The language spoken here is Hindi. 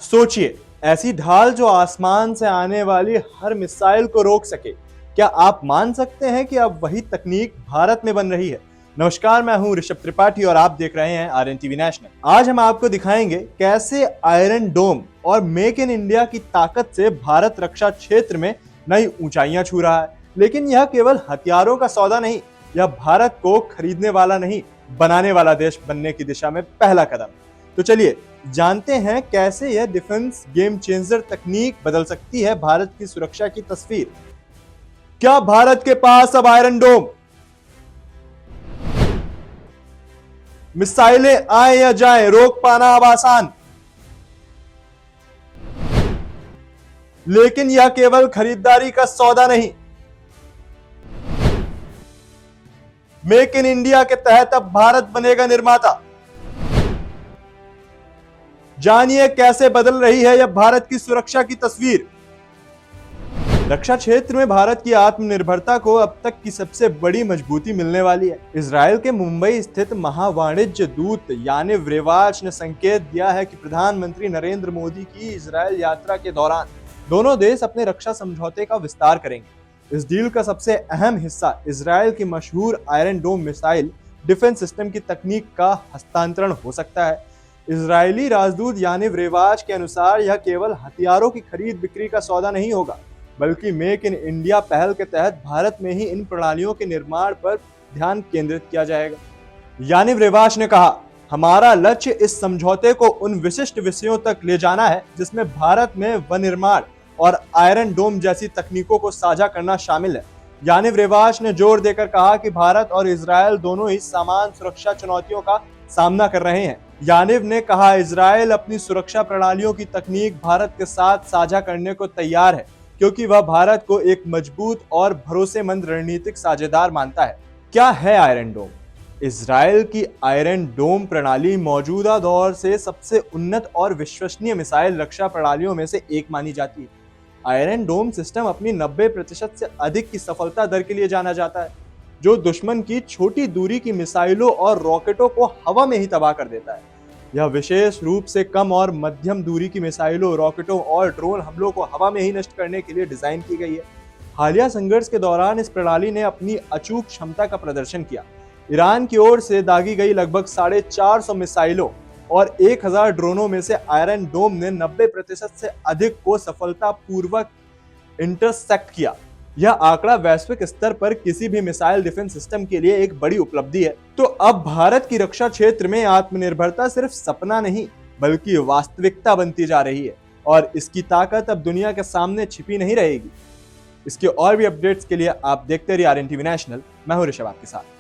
सोचिए, ऐसी ढाल जो आसमान से आने वाली हर मिसाइल को रोक सके। क्या आप मान सकते हैं कि अब वही तकनीक भारत में बन रही है? नमस्कार, मैं हूं ऋषभ त्रिपाठी और आप देख रहे हैं आरएन टीवी नेशनल। आज हम आपको दिखाएंगे कैसे आयरन डोम और मेक इन इंडिया की ताकत से भारत रक्षा क्षेत्र में नई ऊंचाइयां छू रहा है। लेकिन यह केवल हथियारों का सौदा नहीं, यह भारत को खरीदने वाला नहीं, बनाने वाला देश बनने की दिशा में पहला कदम। तो चलिए जानते हैं कैसे यह डिफेंस गेम चेंजर तकनीक बदल सकती है भारत की सुरक्षा की तस्वीर। क्या भारत के पास अब आयरन डोम मिसाइलें आए या जाए रोक पाना अब आसान। लेकिन यह केवल खरीदारी का सौदा नहीं, मेक इन इंडिया के तहत अब भारत बनेगा निर्माता। जानिए कैसे बदल रही है यह भारत की सुरक्षा की तस्वीर। रक्षा क्षेत्र में भारत की आत्मनिर्भरता को अब तक की सबसे बड़ी मजबूती मिलने वाली है। इजरायल के मुंबई स्थित महावाणिज्य दूत यानिव रेवाच ने संकेत दिया है कि प्रधानमंत्री नरेंद्र मोदी की इजरायल यात्रा के दौरान दोनों देश अपने रक्षा समझौते का विस्तार करेंगे। इस डील का सबसे अहम हिस्सा इजरायल की मशहूर iron dome missile defence system की तकनीक का हस्तांतरण हो सकता है। इजरायली राजदूत यानिव रेवाच के अनुसार यह केवल हथियारों की खरीद बिक्री का सौदा नहीं होगा, बल्कि मेक इन इंडिया पहल के तहत भारत में ही इन प्रणालियों के निर्माण पर ध्यान केंद्रित किया जाएगा। यानिव रेवाच ने कहा, हमारा लक्ष्य इस समझौते को उन विशिष्ट विषयों तक ले जाना है जिसमें भारत में विनिर्माण और आयरन डोम जैसी तकनीकों को साझा करना शामिल है। यानिव रेवाच ने जोर देकर कहा कि भारत और इजरायल दोनों ही समान सुरक्षा चुनौतियों का सामना कर रहे हैं। यानिव ने कहा, इजरायल अपनी सुरक्षा प्रणालियों की तकनीक भारत के साथ साझा करने को तैयार है, क्योंकि वह भारत को एक मजबूत और भरोसेमंद रणनीतिक साझेदार मानता है। क्या है आयरन डोम? इजरायल की आयरन डोम प्रणाली मौजूदा दौर से सबसे उन्नत और विश्वसनीय मिसाइल रक्षा प्रणालियों में से एक मानी जाती है। आयरन डोम सिस्टम अपनी 90% से अधिक की सफलता दर के लिए जाना जाता है, जो दुश्मन की छोटी दूरी की मिसाइलों और रॉकेटों को हवा में ही तबाह कर देता है। यह विशेष रूप से कम और मध्यम दूरी की मिसाइलों, रॉकेटों और ड्रोन हमलों को हवा में ही नष्ट करने के लिए डिजाइन की गई है। हालिया संघर्ष के दौरान इस प्रणाली ने अपनी अचूक क्षमता का प्रदर्शन किया। ईरान की ओर से दागी गई लगभग 450 मिसाइलों और 1000 ड्रोनों में से आयरन डोम ने 90% से अधिक को सफलतापूर्वक इंटरसेप्ट किया। यह आंकड़ा वैश्विक स्तर पर किसी भी मिसाइल डिफेंस सिस्टम के लिए एक बड़ी उपलब्धि है। तो अब भारत की रक्षा क्षेत्र में आत्मनिर्भरता सिर्फ सपना नहीं, बल्कि वास्तविकता बनती जा रही है और इसकी ताकत अब दुनिया के सामने छिपी नहीं रहेगी। इसके और भी अपडेट्स के लिए आप देखते रहिए आरएन टीवी नेशनल। मैं हूं ऋषभ आपके साथ।